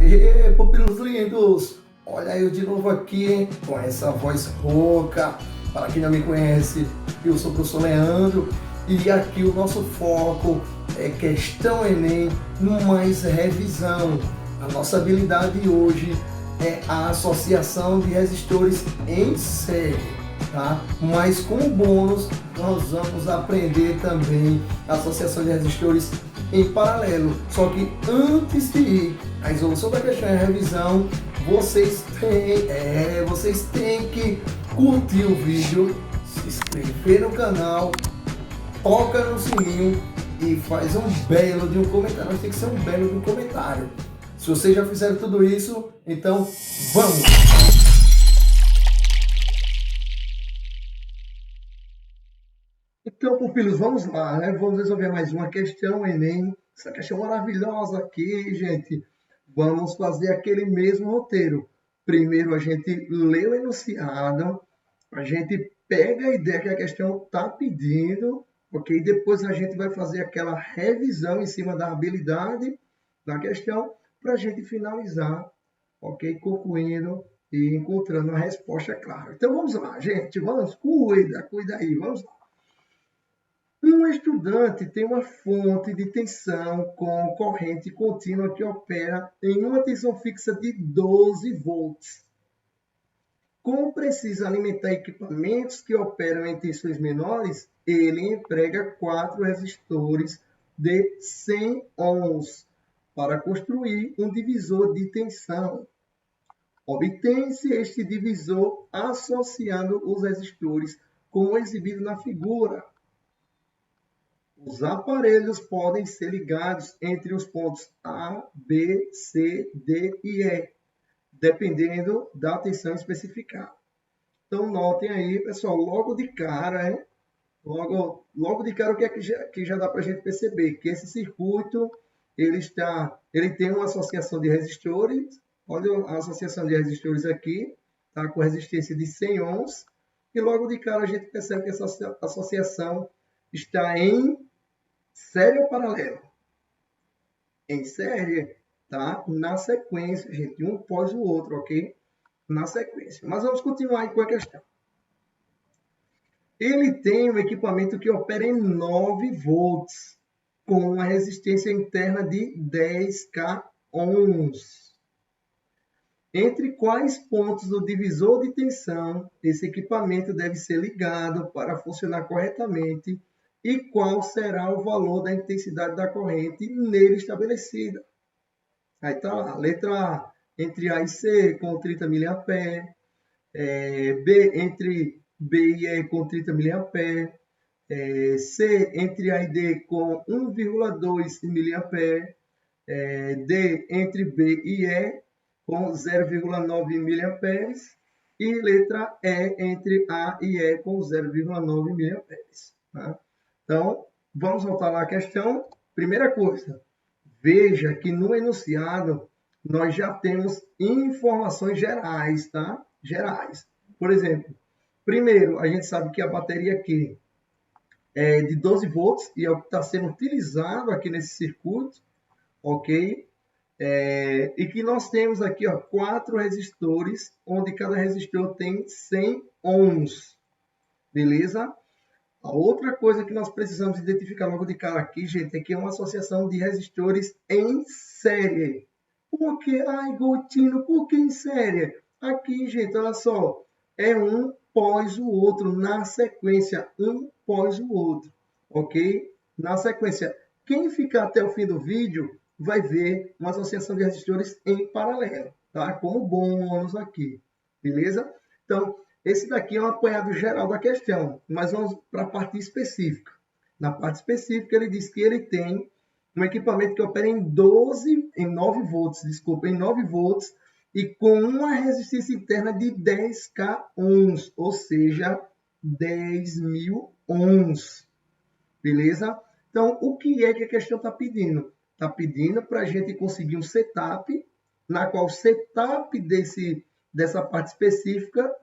Aê, pupilos lindos! Olha eu de novo aqui com essa voz rouca. Para quem não me conhece, eu sou o professor Leandro e aqui o nosso foco é questão Enem mais revisão. A nossa habilidade hoje é a associação de resistores em série, tá? Mas como bônus nós vamos aprender também a associação de resistores em paralelo. Só que antes de ir à resolução da questão e a revisão, vocês têm que curtir o vídeo, se inscrever no canal, toca no sininho e faz um belo de um comentário. Mas tem que ser um belo de um comentário. Se vocês já fizeram tudo isso, então vamos! Então, pupilos, vamos lá, né? Vamos resolver mais uma questão, Enem. Essa questão maravilhosa aqui, gente. Vamos fazer aquele mesmo roteiro. Primeiro a gente lê o enunciado, a gente pega a ideia que a questão está pedindo, ok? Depois a gente vai fazer aquela revisão em cima da habilidade da questão para a gente finalizar, ok? Concluindo e encontrando a resposta clara. Então vamos lá, gente. Vamos, cuida aí, vamos lá. Um estudante tem uma fonte de tensão com corrente contínua que opera em uma tensão fixa de 12 volts. Como precisa alimentar equipamentos que operam em tensões menores, ele emprega 4 resistores de 100 ohms para construir um divisor de tensão. Obtém-se este divisor associando os resistores como exibido na figura. Os aparelhos podem ser ligados entre os pontos A, B, C, D e E, dependendo da tensão especificada. Então, notem aí, pessoal, logo de cara, hein? Logo de cara, o que é que já dá para a gente perceber? Que esse circuito, ele tem uma associação de resistores. Olha a associação de resistores aqui, tá? Com resistência de 100 ohms. E logo de cara, a gente percebe que essa associação está em série ou paralelo? Em série, tá? Na sequência, gente, um após o outro, ok? Na sequência. Mas vamos continuar aí com a questão. Ele tem um equipamento que opera em 9 volts, com uma resistência interna de 10k ohms. Entre quais pontos do divisor de tensão esse equipamento deve ser ligado para funcionar corretamente e qual será o valor da intensidade da corrente nele estabelecida? Aí está lá, letra A, entre A e C com 30 mA, B entre B e E com 30 mA, C entre A e D com 1,2 mA, D entre B e E com 0,9 mA e letra E entre A e E com 0,9 mA. Tá? Então, vamos voltar lá à questão. Primeira coisa, veja que no enunciado nós já temos informações gerais, tá? Gerais. Por exemplo, primeiro, a gente sabe que a bateria aqui é de 12 volts e é o que está sendo utilizado aqui nesse circuito, ok? E que nós temos aqui 4 resistores, onde cada resistor tem 100 ohms, beleza? A outra coisa que nós precisamos identificar logo de cara aqui, gente, é que é uma associação de resistores em série. Por que? Ai, Gotino, por que em série? Aqui, gente, olha só, é um pós o outro, na sequência, um pós o outro, ok? Na sequência. Quem ficar até o fim do vídeo vai ver uma associação de resistores em paralelo, tá? Como bônus aqui, beleza? Então, esse daqui é um apanhado geral da questão, mas vamos para a parte específica. Na parte específica, ele diz que ele tem um equipamento que opera em 9 volts, em 9 volts, e com uma resistência interna de 10k ohms, ou seja, 10.000 ohms, beleza? Então, o que é que a questão está pedindo? Está pedindo para a gente conseguir um setup, na qual o setup dessa parte específica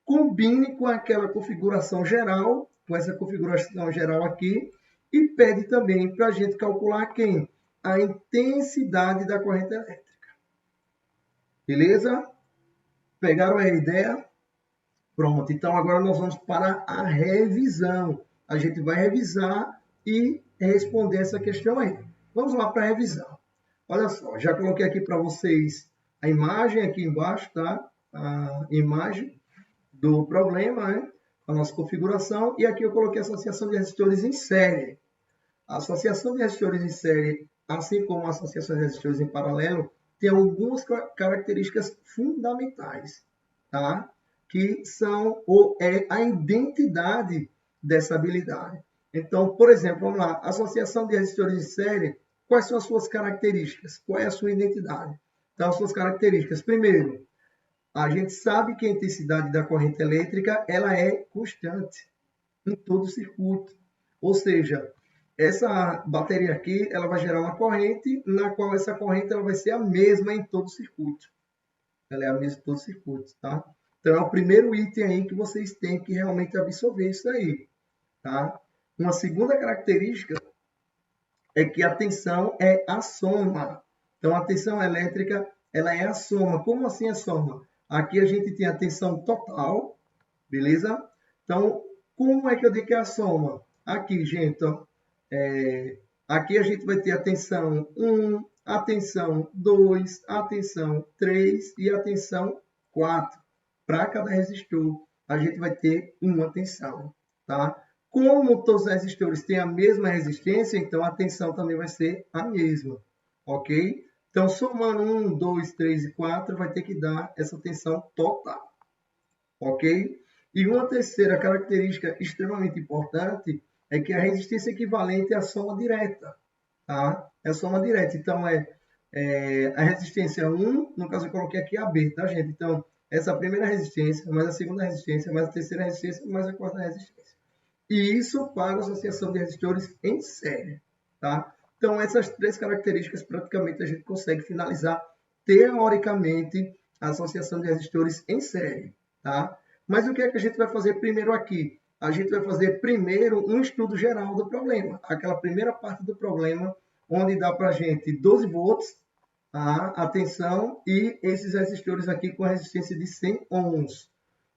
combine com aquela configuração geral, com essa configuração geral aqui, e pede também para a gente calcular quem? A intensidade da corrente elétrica. Beleza? Pegaram a ideia? Pronto, então agora nós vamos para a revisão. A gente vai revisar e responder essa questão aí. Vamos lá para a revisão. Olha só, já coloquei aqui para vocês a imagem aqui embaixo, tá? A imagem do problema, né? A nossa configuração. E aqui eu coloquei a associação de resistores em série. A associação de resistores em série, assim como a associação de resistores em paralelo, tem algumas características fundamentais, tá? Que são a identidade dessa habilidade. Então, por exemplo, vamos lá, associação de resistores em série, quais são as suas características? Qual é a sua identidade? Então, as suas características. Primeiro, a gente sabe que a intensidade da corrente elétrica ela é constante em todo o circuito. Ou seja, essa bateria aqui ela vai gerar uma corrente, na qual essa corrente ela vai ser a mesma em todo o circuito. Ela é a mesma em todo o circuito, tá? Então, é o primeiro item aí que vocês têm que realmente absorver isso aí, tá? Uma segunda característica é que a tensão é a soma. Então, a tensão elétrica ela é a soma. Como assim a soma? Aqui a gente tem a tensão total, beleza? Então, como é que eu digo que é a soma? Aqui, gente, ó, aqui a gente vai ter a tensão 1, a tensão 2, a tensão 3 e a tensão 4. Para cada resistor, a gente vai ter uma tensão, tá? Como todos os resistores têm a mesma resistência, então a tensão também vai ser a mesma, ok? Então, somando 1, 2, 3 e 4, vai ter que dar essa tensão total, ok? E uma terceira característica extremamente importante é que a resistência equivalente é a soma direta, tá? É a soma direta. Então, a resistência 1, no caso eu coloquei aqui a B, tá, gente? Então, essa primeira resistência, mais a segunda resistência, mais a terceira resistência, mais a quarta resistência. E isso para a associação de resistores em série, tá? Então, essas três características, praticamente, a gente consegue finalizar, teoricamente, a associação de resistores em série, tá? Mas o que é que a gente vai fazer primeiro aqui? A gente vai fazer primeiro um estudo geral do problema, aquela primeira parte do problema, onde dá para a gente 12 volts, tá? Atenção, e esses resistores aqui com resistência de 100 ohms,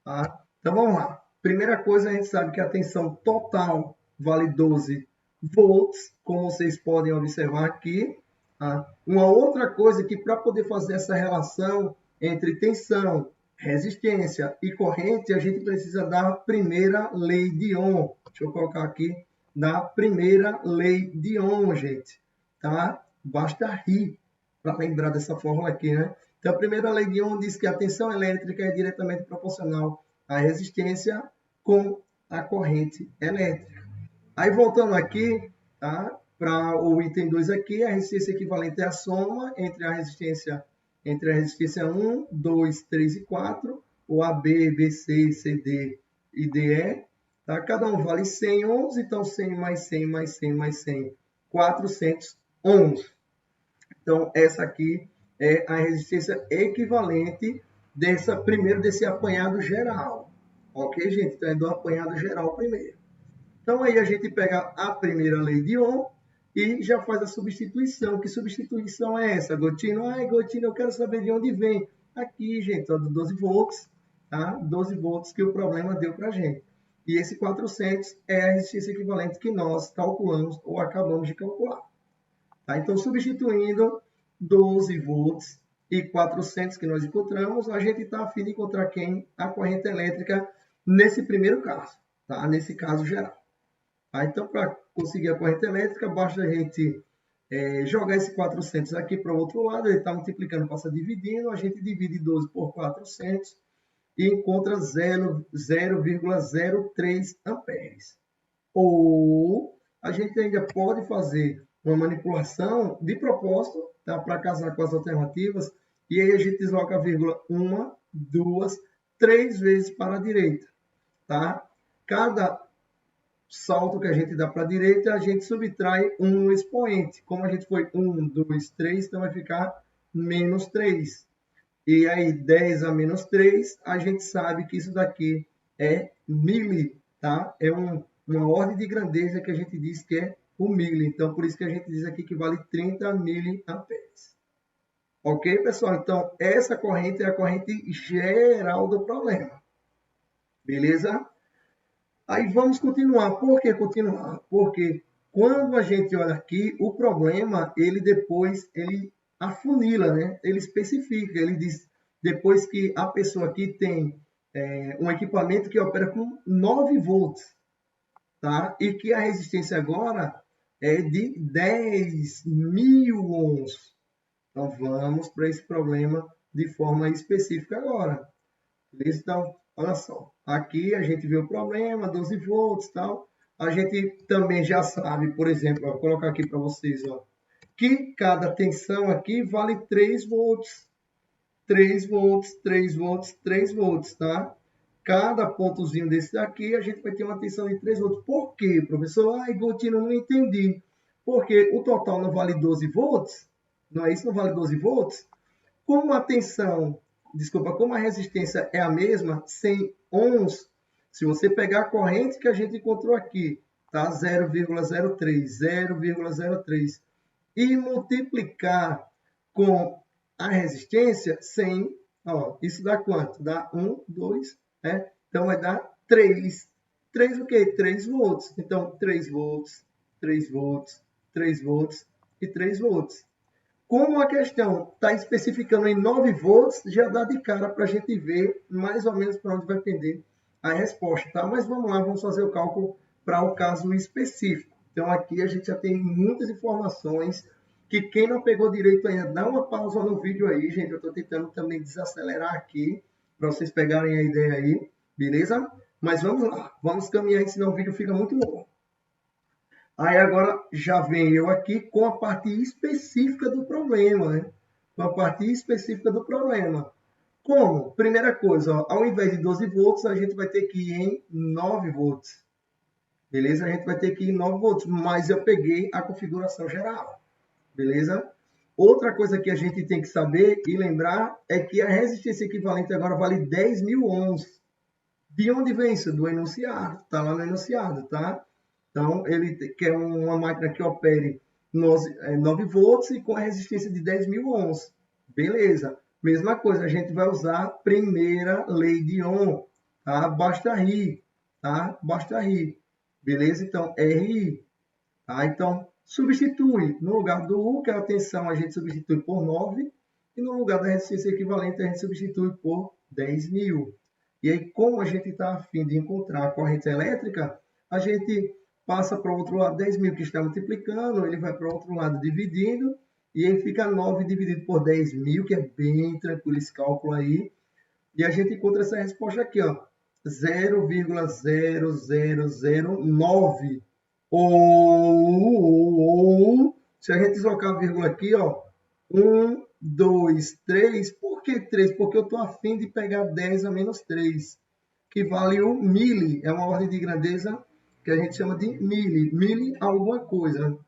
tá? Então, vamos lá. Primeira coisa, a gente sabe que a tensão total vale 12 volts, como vocês podem observar aqui. Tá? Uma outra coisa que para poder fazer essa relação entre tensão, resistência e corrente, a gente precisa da primeira lei de Ohm. Deixa eu colocar aqui, da primeira lei de Ohm, gente. Tá? Basta rir para lembrar dessa fórmula aqui, né? Então, a primeira lei de Ohm diz que a tensão elétrica é diretamente proporcional à resistência com a corrente elétrica. Aí, voltando aqui, tá? Para o item 2 aqui, a resistência equivalente é a soma entre a resistência 1, 2, 3 e 4, ou AB, BC, CD e DE. Tá? Cada um vale 100 ohms, então 100 mais 100 mais 100 mais 100, 400 ohms. Então, essa aqui é a resistência equivalente desse apanhado geral. Ok, gente? Então, é do apanhado geral primeiro. Então, aí a gente pega a primeira lei de Ohm e já faz a substituição. Que substituição é essa, Gotino? Gotino, eu quero saber de onde vem. Aqui, gente, ó, do 12 volts, tá? 12 volts que o problema deu para a gente. E esse 400 é a resistência equivalente que nós calculamos ou acabamos de calcular. Tá? Então, substituindo 12 volts e 400 que nós encontramos, a gente está a fim de encontrar quem? A corrente elétrica nesse primeiro caso, tá? Nesse caso geral. Tá? Então, para conseguir a corrente elétrica, basta a gente jogar esse 400 aqui para o outro lado, ele está multiplicando, passa dividindo, a gente divide 12 por 400 e encontra 0,03 amperes. Ou a gente ainda pode fazer uma manipulação de propósito, tá? Para casar com as alternativas, e aí a gente desloca a vírgula 1, 2, 3 vezes para a direita. Tá? Cada salto que a gente dá para a direita, a gente subtrai um expoente. Como a gente foi 1, 2, 3, então vai ficar menos 3. E aí, 10 a menos 3, a gente sabe que isso daqui é mili, tá? É uma ordem de grandeza que a gente diz que é o mili. Então, por isso que a gente diz aqui que vale 30 miliamperes. Ok, pessoal? Então, essa corrente é a corrente geral do problema. Beleza? Aí vamos continuar. Por que continuar? Porque quando a gente olha aqui, o problema, ele depois, ele afunila, né? Ele especifica, ele diz, depois que a pessoa aqui tem um equipamento que opera com 9 volts, tá? E que a resistência agora é de 10.000 ohms. Então, vamos para esse problema de forma específica agora. Beleza? Então, olha só. Aqui a gente vê o problema, 12 volts e tal. A gente também já sabe, por exemplo, vou colocar aqui para vocês, ó, que cada tensão aqui vale 3 volts. 3 volts, 3 volts, 3 volts, tá? Cada pontozinho desse daqui, a gente vai ter uma tensão de 3 volts. Por quê, professor? Ai, Gotino, não entendi. Porque o total não vale 12 volts? Não é isso? Não vale 12 volts? Como a tensão, desculpa, como a resistência é a mesma, 100 ohms, se você pegar a corrente que a gente encontrou aqui, tá? 0,03, 0,03, e multiplicar com a resistência, 100, ó, isso dá quanto? Dá 1, 2, né? Então, vai dar 3. 3 o quê? 3 volts. Então, 3 volts, 3 volts, 3 volts e 3 volts. Como a questão está especificando em 9 volts, já dá de cara para a gente ver mais ou menos para onde vai pender a resposta, tá? Mas vamos lá, vamos fazer o cálculo para o caso específico. Então, aqui a gente já tem muitas informações que quem não pegou direito ainda, dá uma pausa no vídeo aí, gente. Eu estou tentando também desacelerar aqui para vocês pegarem a ideia aí, beleza? Mas vamos lá, vamos caminhar, senão o vídeo fica muito longo. Aí agora já venho eu aqui com a parte específica do problema, né? Com a parte específica do problema. Como? Primeira coisa, ó, ao invés de 12 volts, a gente vai ter que ir em 9 volts. Beleza? A gente vai ter que ir em 9 volts, mas eu peguei a configuração geral. Beleza? Outra coisa que a gente tem que saber e lembrar é que a resistência equivalente agora vale 10.000 ohms. De onde vem isso? Do enunciado. Está lá no enunciado, tá? Então, ele quer uma máquina que opere 9 volts e com a resistência de 10.000 ohms. Beleza. Mesma coisa, a gente vai usar a primeira lei de Ohm, tá? Basta rir, tá? Basta rir. Beleza? Então, RI. Tá? Então, substitui. No lugar do U, que é a tensão, a gente substitui por 9. E no lugar da resistência equivalente, a gente substitui por 10.000. E aí, como a gente está a fim de encontrar a corrente elétrica, a gente passa para o outro lado 10.000 que está multiplicando, ele vai para o outro lado dividindo, e aí fica 9 dividido por 10.000, que é bem tranquilo esse cálculo aí. E a gente encontra essa resposta aqui, ó, 0,0009. Ou, se a gente deslocar a vírgula aqui, ó, 1, 2, 3. Por que 3? Porque eu estou a fim de pegar 10 a menos 3, que vale o mili. É uma ordem de grandeza que a gente chama de mili. Mili alguma coisa.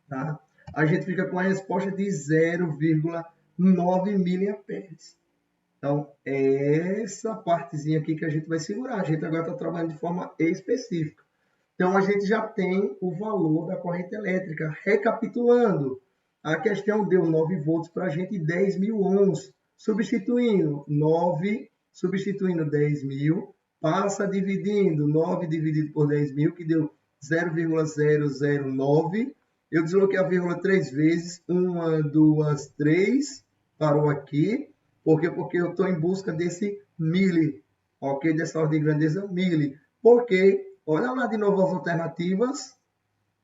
Tá? A gente fica com a resposta de 0,9 miliamperes. Então, é essa partezinha aqui que a gente vai segurar. A gente agora está trabalhando de forma específica. Então, a gente já tem o valor da corrente elétrica. Recapitulando, a questão deu 9 volts para a gente e 10.000 ohms. Substituindo 9, substituindo 10.000, passa dividindo 9 dividido por 10.000, que deu 0,009. Eu desloquei a vírgula 3 vezes. 1, 2, 3. Parou aqui. Por quê? Porque eu estou em busca desse mili. Ok? Dessa ordem de grandeza mili. Porque, olha lá de novo as alternativas.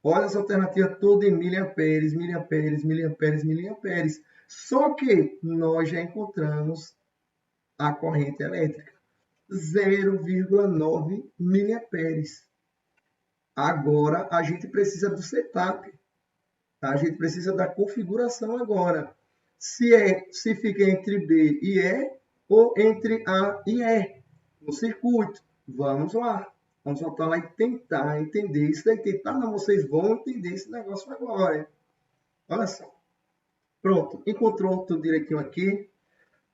Olha as alternativas todas em miliamperes, miliamperes, miliamperes, miliamperes. Só que nós já encontramos a corrente elétrica. 0,9 miliamperes. Agora, a gente precisa do setup. Tá? A gente precisa da configuração agora. Se fica entre B e E ou entre A e E no circuito. Vamos lá. Vamos voltar lá e tentar entender isso daí. Tentar não, vocês vão entender esse negócio agora. Hein? Olha só. Pronto. Encontrou tudo direitinho aqui.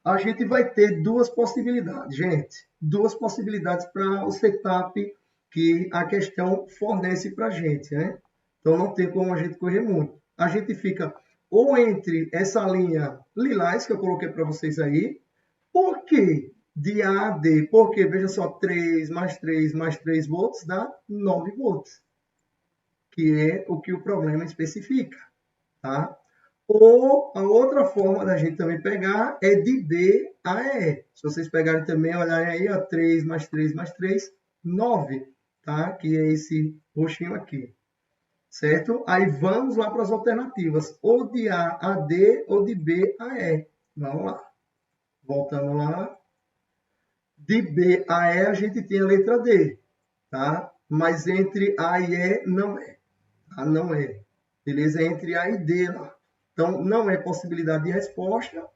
A gente vai ter duas possibilidades, gente. Duas possibilidades para o setup que a questão fornece para a gente, né? Então, não tem como a gente correr muito. A gente fica ou entre essa linha lilás que eu coloquei para vocês aí. Por quê? De A a D. Porque, veja só, 3 mais 3 mais 3 volts dá 9 volts, que é o que o problema especifica, tá? Ou a outra forma da gente também pegar é de B a E. Se vocês pegarem também, olharem aí, ó, 3 mais 3 mais 3, 9, tá? Que é esse roxinho aqui, certo? Aí vamos lá para as alternativas, ou de A a D ou de B a E. Vamos lá. Voltando lá. De B a E a gente tem a letra D, tá? Mas entre A e E não é. Tá? Não é. Beleza? É entre A e D lá. Então, não é possibilidade de resposta.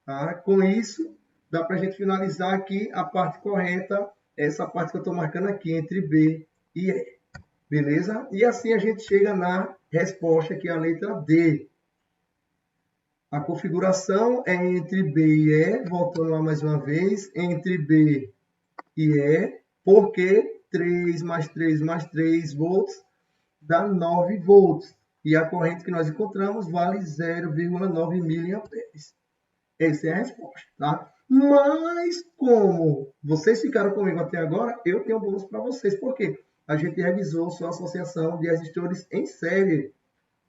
Tá? Com isso, dá para a gente finalizar aqui a parte correta, essa parte que eu estou marcando aqui, entre B e E. Beleza? E assim a gente chega na resposta, que é a letra D. A configuração é entre B e E, voltando lá mais uma vez, entre B e E, porque 3 mais 3 mais 3 volts dá 9 volts. E a corrente que nós encontramos vale 0,9 miliamperes. Essa é a resposta, tá? Mas, como vocês ficaram comigo até agora, eu tenho um bônus para vocês. Por quê? A gente revisou sua associação de resistores em série.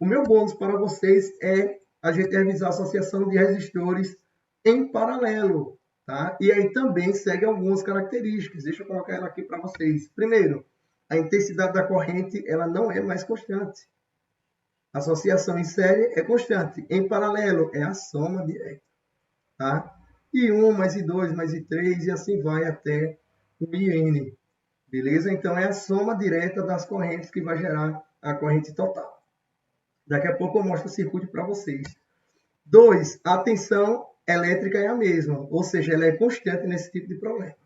O meu bônus para vocês é a gente revisar a associação de resistores em paralelo, tá? E aí também segue algumas características. Deixa eu colocar ela aqui para vocês. Primeiro, a intensidade da corrente ela não é mais constante. A associação em série é constante. Em paralelo, é a soma direta. Tá? E 1 mais I2 mais I3 e assim vai até o IN. Beleza? Então, é a soma direta das correntes que vai gerar a corrente total. Daqui a pouco eu mostro o circuito para vocês. 2. A tensão elétrica é a mesma, ou seja, ela é constante nesse tipo de problema.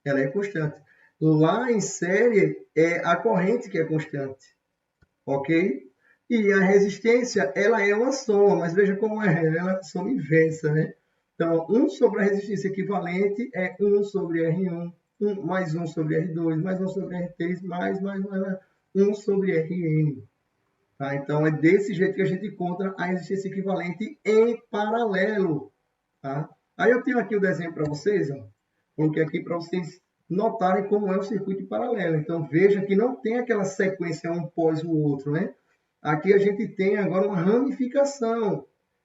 Ela é constante. Lá em série, é a corrente que é constante. Ok? E a resistência, ela é uma soma, mas veja como ela é soma inversa, né? Então, 1 sobre a resistência equivalente é 1 sobre R1, mais 1 sobre R2, mais 1 sobre R3, mais 1 sobre Rn. Tá? Então, é desse jeito que a gente encontra a resistência equivalente em paralelo. Tá? Aí eu tenho aqui o desenho para vocês, ó. Coloquei aqui para vocês notarem como é o circuito paralelo. Então, veja que não tem aquela sequência um pós o outro, né? Aqui a gente tem agora uma ramificação,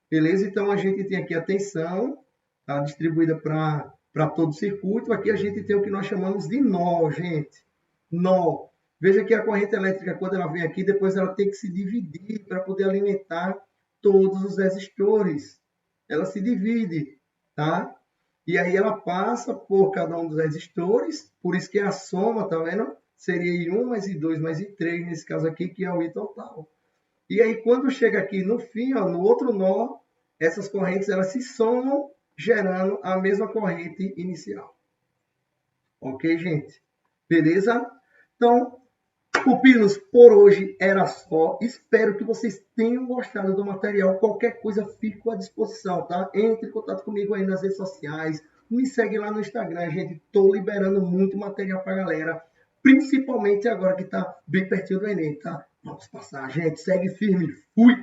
beleza? Então, a gente tem aqui a tensão, tá? Distribuída para todo o circuito. Aqui a gente tem o que nós chamamos de nó, gente. Nó. Veja que a corrente elétrica, quando ela vem aqui, depois ela tem que se dividir para poder alimentar todos os resistores. Ela se divide, tá? E aí ela passa por cada um dos resistores, por isso que a soma, tá vendo? Seria I1 mais I2 mais I3, nesse caso aqui, que é o I total. E aí, quando chega aqui no fim, ó, no outro nó, essas correntes elas se somam, gerando a mesma corrente inicial. Ok, gente? Beleza? Então, pupilos, por hoje era só. Espero que vocês tenham gostado do material. Qualquer coisa, fico à disposição, tá? Entre em contato comigo aí nas redes sociais. Me segue lá no Instagram, gente. Estou liberando muito material para a galera. Principalmente agora que está bem pertinho do Enem, tá? Vamos passar, gente. Segue firme. Fui!